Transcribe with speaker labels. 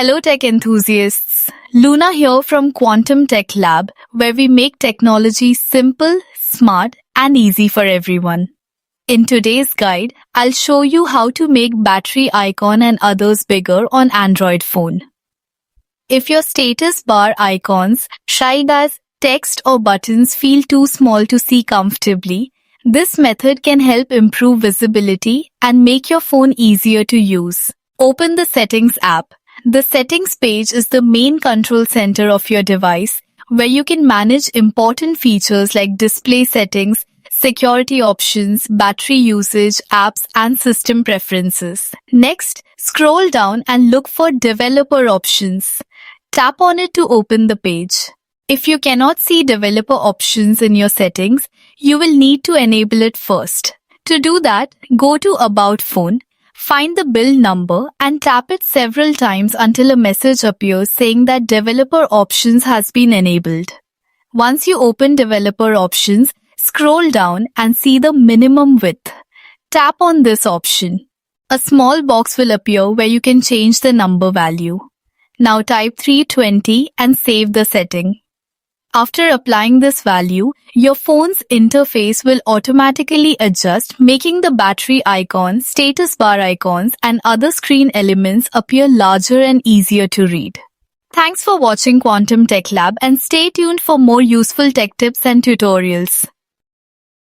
Speaker 1: Hello tech enthusiasts. Luna here from Quantum Tech Lab, where we make technology simple, smart, and easy for everyone. In today's guide, I'll show you how to make battery icon and others bigger on Android phone. If your status bar icons, shade as text or buttons feel too small to see comfortably, this method can help improve visibility and make your phone easier to use. Open the Settings app. The Settings page is the main control center of your device, where you can manage important features like display settings, security options, battery usage, apps, and system preferences. Next, scroll down and look for Developer options. Tap on it to open the page. If you cannot see developer options in your settings, you will need to enable it first. To do that, go to About Phone, find the build number and tap it several times until a message appears saying that developer options has been enabled. Once you open developer options, scroll down and see the minimum width. Tap on this option. A small box will appear where you can change the number value. Now type 320 and save the setting. After applying this value, your phone's interface will automatically adjust, making the battery icon, status bar icons, and other screen elements appear larger and easier to read. Thanks for watching Quantum Tech Lab and stay tuned for more useful tech tips and tutorials.